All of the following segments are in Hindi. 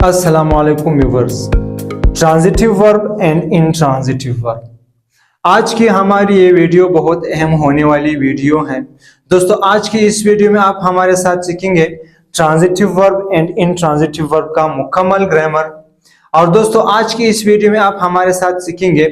अस्सलामुअलैकुम viewers. Transitive verb and intransitive verb, आज की हमारी ये वीडियो बहुत अहम होने वाली वीडियो है। दोस्तों, आज की इस वीडियो में आप हमारे साथ सीखेंगे transitive verb and intransitive verb का मुकम्मल ग्रामर। और दोस्तों, आज की इस वीडियो में आप हमारे साथ सीखेंगे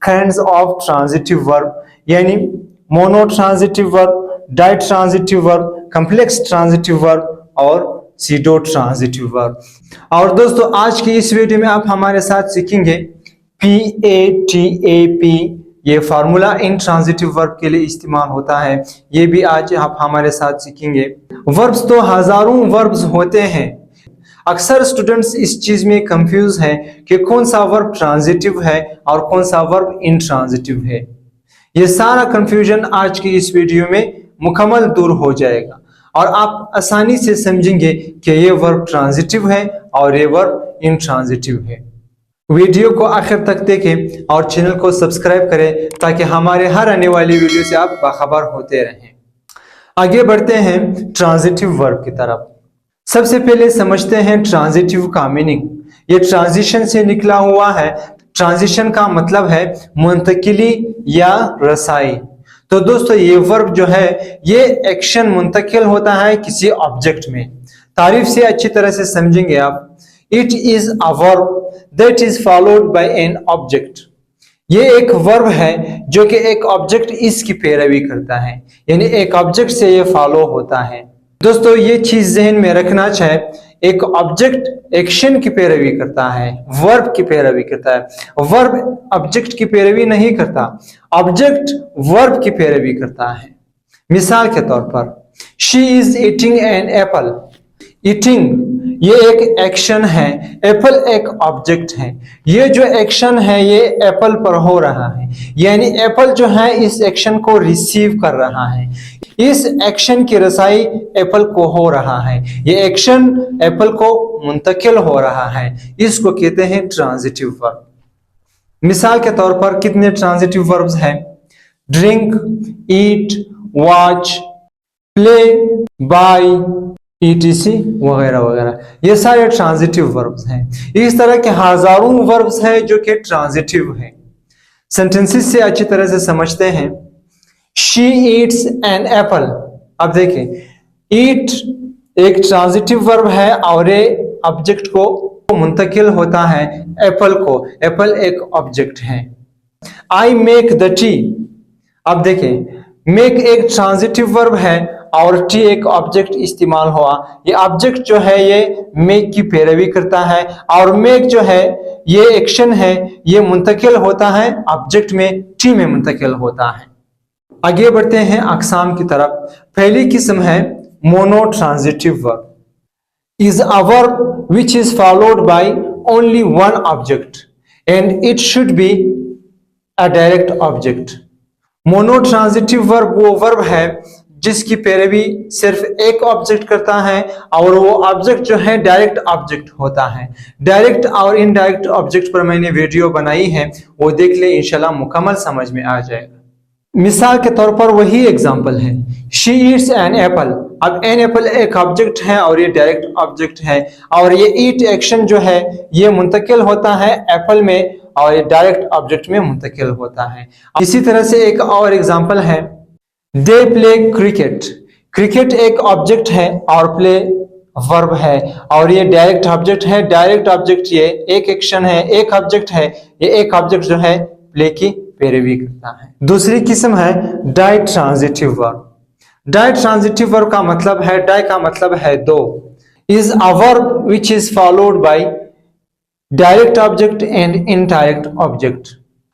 काइंड्स ऑफ ट्रांजिटिव वर्ब, यानी mono transitive verb, di transitive verb, complex transitive verb और सीडो ट्रांजिटिव वर्ब। और दोस्तों, आज की इस वीडियो में आप हमारे साथ सीखेंगे PATAP, ये फार्मूला इंट्रांजिटिव वर्ब के लिए इस्तेमाल होता है, ये भी आज आप हमारे साथ सीखेंगे। वर्ब्स तो हजारों वर्ब्स होते हैं, अक्सर स्टूडेंट्स इस चीज में कंफ्यूज है कि कौन सा वर्ब ट्रांजिटिव है और कौन सा वर्ब इंट्रांजिटिव है। ये सारा कंफ्यूजन आज की इस वीडियो में मुकम्मल दूर हो जाएगा और आप आसानी से समझेंगे कि ये वर्ब ट्रांजिटिव है और ये वर्ब इंट्रांजिटिव है। वीडियो को आखिर तक देखें और चैनल को सब्सक्राइब करें ताकि हमारे हर आने वाली वीडियो से आप बाखबर होते रहें। आगे बढ़ते हैं ट्रांजिटिव वर्ब की तरफ। सबसे पहले समझते हैं ट्रांजिटिव का मीनिंग। ये ट्रांजिशन से निकला हुआ है। ट्रांजिशन का मतलब है मुंतकिली या रसाई। तो दोस्तों, ये वर्ब जो है ये एक्शन मुंतकिल होता है किसी ऑब्जेक्ट में। तारीफ से अच्छी तरह से समझेंगे आप। It is a verb that is followed bye an object. ये एक वर्ब है जो कि एक ऑब्जेक्ट इसकी पैरवी करता है, यानी एक ऑब्जेक्ट से ये फॉलो होता है। दोस्तों, ये चीज जहन में रखना चाहिए, एक ऑब्जेक्ट एक्शन की पैरवी करता है, वर्ब की पैरवी करता है। वर्ब ऑब्जेक्ट की पैरवी नहीं करता, ऑब्जेक्ट वर्ब की पैरवी करता है। मिसाल के तौर पर, she is eating an apple. Eating ये एक एक्शन है, एप्पल एक ऑब्जेक्ट है। ये जो एक्शन है ये एप्पल पर हो रहा है, यानी एप्पल जो है इस एक्शन को रिसीव कर रहा है। इस एक्शन की रसाई एप्पल को हो रहा है, ये एक्शन एप्पल को मुंतकिल हो रहा है। इसको कहते हैं ट्रांजिटिव वर्ब। मिसाल के तौर पर कितने ट्रांजिटिव वर्ब्स हैं? ड्रिंक, ईट, वॉच, प्ले, बाय, ETC वगैरह वगैरह, ये सारे ट्रांजिटिव वर्ब्स हैं। इस तरह के हजारों वर्ब्स हैं जो कि ट्रांजिटिव हैं। सेंटेंसेस से अच्छी तरह से समझते हैं। She eats an apple। अब देखें, eat एक ट्रांजिटिव वर्ब है और ये ऑब्जेक्ट को मुंतकिल होता है एप्पल को। एप्पल एक ऑब्जेक्ट है। I make the tea। अब देखें, make एक ट्रांजिटिव वर्ब है और टी एक ऑब्जेक्ट इस्तेमाल हुआ। ये ऑब्जेक्ट जो है ये मेक की पैरवी करता है और मेक जो है ये एक्शन है, ये मुंतकिल होता है ऑब्जेक्ट में, टी में मुंतकिल होता है। आगे बढ़ते हैं अकसाम की तरफ। पहली किस्म है mono transitive verb. Is a verb which is followed by only one object and it should be a direct object. Mono transitive verb वो वर्ब है जिसकी पैरवी सिर्फ एक ऑब्जेक्ट करता है और वो ऑब्जेक्ट जो है डायरेक्ट ऑब्जेक्ट होता है। डायरेक्ट और इनडायरेक्ट ऑब्जेक्ट पर मैंने वीडियो बनाई है, वो देख ले, इंशाल्लाह मुकम्मल समझ में आ जाएगा। मिसाल के तौर पर वही एग्जांपल है, शी ईट्स एन एप्पल। अब एन एप्पल एक ऑब्जेक्ट है और ये डायरेक्ट ऑब्जेक्ट है और ये ईट एक्शन जो है ये मुंतकिल होता है एप्पल में और ये डायरेक्ट ऑब्जेक्ट में मुंतकिल होता है। इसी तरह से एक और एग्जांपल है, दे प्ले क्रिकेट। क्रिकेट एक ऑब्जेक्ट है और प्ले वर्ब है और ये डायरेक्ट ऑब्जेक्ट है। डायरेक्ट ऑब्जेक्ट ये एक एक्शन है, एक ऑब्जेक्ट है, ये एक ऑब्जेक्ट जो है प्ले की पैरवी करता है। दूसरी किस्म है di transitive verb. Di transitive verb का मतलब है, डाई का मतलब है दो। Is a verb which is followed by direct object and indirect object.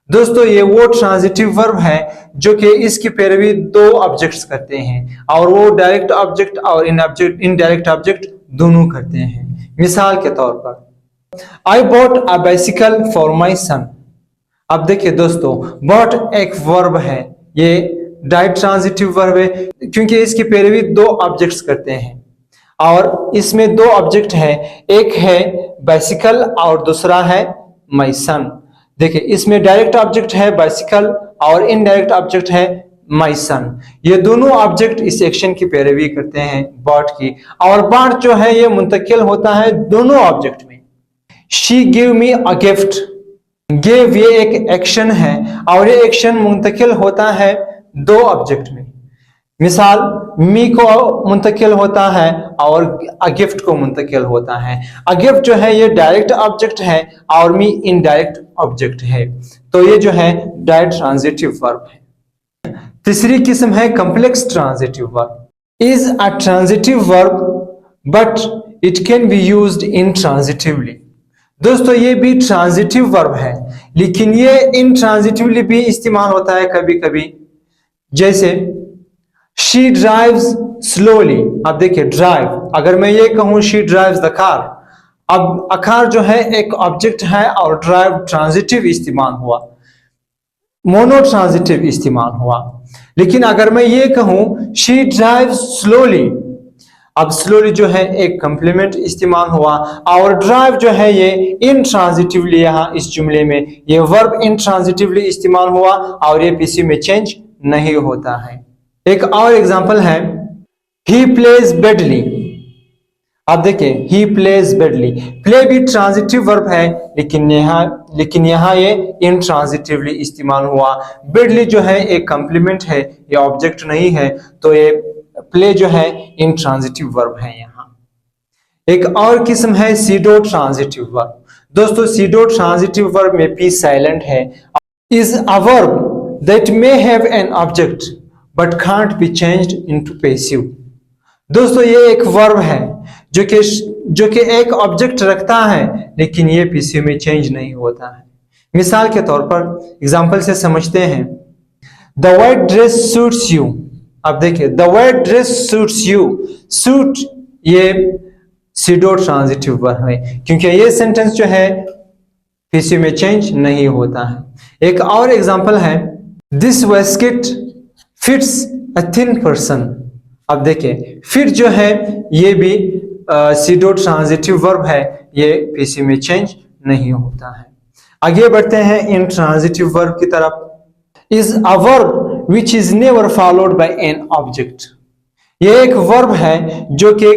दोस्तों, ये वो ट्रांजिटिव वर्ब है जो कि इसकी पैरवी दो ऑब्जेक्ट्स करते हैं और वो डायरेक्ट ऑब्जेक्ट और इनडायरेक्ट ऑब्जेक्ट दोनों करते हैं। मिसाल के तौर पर, I bought a bicycle for my son. अब देखिए दोस्तों, बॉट एक वर्ब है, ये डाई ट्रांजिटिव वर्ब है क्योंकि इसकी पैरवी दो ऑब्जेक्ट्स करते हैं और इसमें दो ऑब्जेक्ट है, एक है बाइसिकल और दूसरा है माई सन। देखिए, इसमें डायरेक्ट ऑब्जेक्ट है बाइसिकल और इनडायरेक्ट ऑब्जेक्ट है माई सन। ये दोनों ऑब्जेक्ट इस एक्शन की पैरवी करते हैं बॉट की, और बॉट जो है ये मुंतकिल होता है दोनों ऑब्जेक्ट में। She give me a gift. Give ये एक एक्शन है और ये एक्शन मुंतकिल होता है दो ऑब्जेक्ट में। मिसाल, मी को मुंतकिल होता है और अ गिफ्ट को मुंतकिल होता है। अ गिफ्ट जो है ये डायरेक्ट ऑब्जेक्ट है और मी इनडायरेक्ट ऑब्जेक्ट है, तो ये जो है डायरेक्ट ट्रांजिटिव वर्ब है। तीसरी किस्म है complex transitive verb. Is a transitive verb but it can be used intransitively. दोस्तों ये भी ट्रांजिटिव वर्ब है लेकिन ये इंट्रांजिटिवली भी इस्तेमाल होता है कभी कभी। जैसे शी ड्राइव्स स्लोली। अब देखिए ड्राइव, अगर मैं ये कहूं शी ड्राइव्स द कार, अब अ कार जो है एक ऑब्जेक्ट है और ड्राइव ट्रांजिटिव इस्तेमाल हुआ, मोनो ट्रांजिटिव इस्तेमाल हुआ। लेकिन अगर मैं ये कहूं शी ड्राइव्स स्लोली, अब स्लोली जो है एक कंप्लीमेंट इस्तेमाल हुआ और ड्राइव जो है ये इंट्रांजिटिवली, यहाँ इस जुमले में ये वर्ब इंट्रांजिटिवली इस्तेमाल हुआ और ये पीसी में चेंज नहीं होता है। एक और एग्जांपल है ही प्लेज बेडली। अब देखिए ही प्लेज बेडली, प्ले भी ट्रांजिटिव वर्ब है लेकिन यहाँ ये इंट्रांजिटिवली इस्तेमाल हुआ। बेडली जो है एक कंप्लीमेंट है, ये ऑब्जेक्ट नहीं है, तो ये प्ले जो है इंट्रांजिटिव वर्ब है। यहाँ एक और किस्म है सीडो ट्रांजिटिव वर्ब। दोस्तों सीडो ट्रांजिटिव वर्ब में पी साइलेंट है। Is a verb that may have an object but can't be changed into passive. दोस्तों ये एक वर्ब है जो कि एक ऑब्जेक्ट रखता है लेकिन ये पीसी में चेंज नहीं होता है। मिसाल के तौर पर एग्जांपल से समझते हैं, the white dress suits you. अब देखिए the white dress suits you, suit ये सीडो ट्रांजिटिव वर्ब है क्योंकि ये सेंटेंस जो है पीसी में चेंज नहीं होता है। एक और एग्जांपल है this waistcoat fits a thin person. अब देखिए फिट जो है ये भी सीडो ट्रांजिटिव वर्ब है, ये पीसी में चेंज नहीं होता है। आगे बढ़ते हैं इन ट्रांजिटिव वर्ब की तरफ। Is a verb which is never followed by an object. ये एक वर्ब है जो कि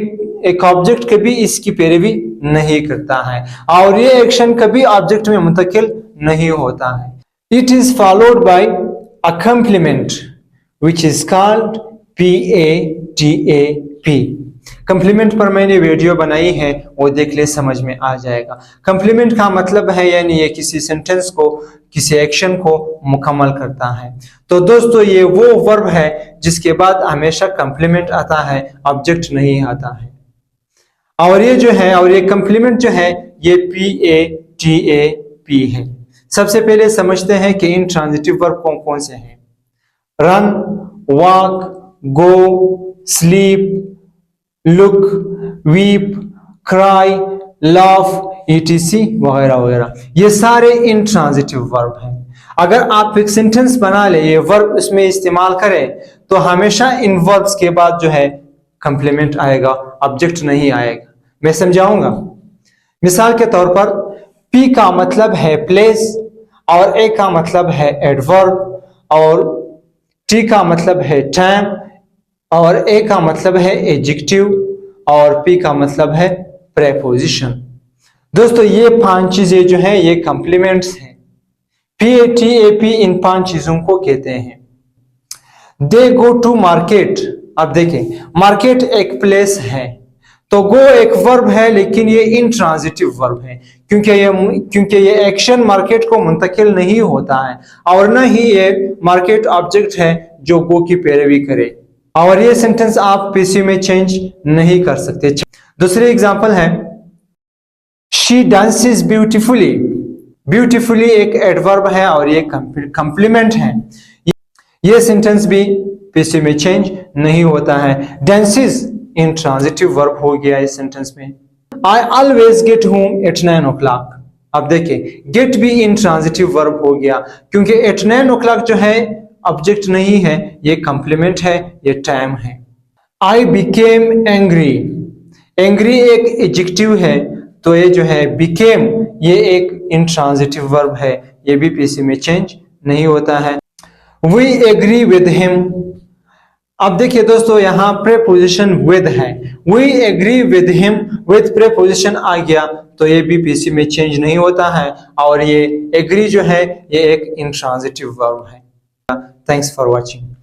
एक ऑब्जेक्ट कभी इसकी पैरवी नहीं करता है और ये एक्शन कभी ऑब्जेक्ट में मुंतकिल नहीं होता है। It is followed bye a complement which is called PATAP। Complement पर मैंने वीडियो बनाई है, वो देख ले समझ में आ जाएगा। कंप्लीमेंट का मतलब है यानी ये किसी सेंटेंस को, किसी एक्शन को मुकम्मल करता है। तो दोस्तों ये वो वर्ब है जिसके बाद हमेशा कंप्लीमेंट आता है, ऑब्जेक्ट नहीं आता है। और ये जो है और ये कंप्लीमेंट जो है ये PATAP है। सबसे पहले समझते हैं कि इन ट्रांजिटिव वर्ब कौन कौन से हैं। Run, walk, go, sleep, look, weep, cry, laugh, etc वगैरह वगैरह, ये सारे इंट्रांजिटिव वर्ब हैं। अगर आप एक सेंटेंस बना ले, ये वर्ब उसमें इस्तेमाल करें तो हमेशा इन वर्ब्स के बाद जो है कंप्लीमेंट आएगा, ऑब्जेक्ट नहीं आएगा। मैं समझाऊंगा। मिसाल के तौर पर पी का मतलब है प्लेस और ए का मतलब है एडवर्ब और टी का मतलब है टाइम और ए का मतलब है एडजेक्टिव और पी का मतलब है प्रेपोजिशन। दोस्तों ये 5 चीजें जो है ये कॉम्प्लीमेंट्स हैं। PATAP इन 5 चीजों को कहते हैं। दे गो टू मार्केट। अब देखें मार्केट एक प्लेस है, तो गो एक वर्ब है लेकिन ये इंट्रांजिटिव वर्ब है क्योंकि ये एक्शन मार्केट को मुंतकिल नहीं होता है और न ही ये मार्केट ऑब्जेक्ट है जो गो की पैरवी करे, और ये सेंटेंस आप पीसी में चेंज नहीं कर सकते। दूसरी एग्जांपल है शी डांसेस ब्यूटीफुली। ब्यूटीफुली एक एडवर्ब है और ये कंप्लीमेंट है। ये सेंटेंस भी पीसी में चेंज नहीं होता है। डांसेस इंट्रांजिटिव वर्ब हो गया इस सेंटेंस में। I always get home at 9 o'clock। अब देखिए गेट भी इंट्रांजिटिव वर्ब हो गया क्योंकि एट 9 o'clock जो है ऑब्जेक्ट नहीं है, ये कंप्लीमेंट है, ये टाइम है। I became angry. एंग्री एक एडजेक्टिव है, तो ये जो है बिकेम ये एक इंट्रांजिटिव वर्ब है, ये भी पीसी में चेंज नहीं होता है। We agree with him. अब देखिए दोस्तों, यहाँ प्रेपोजिशन विद है, we agree with him, with preposition आ गया तो ये भी पीसी में चेंज नहीं होता है, और ये एग्री जो है ये एक इंट्रांजिटिव वर्ब है। Thanks for watching.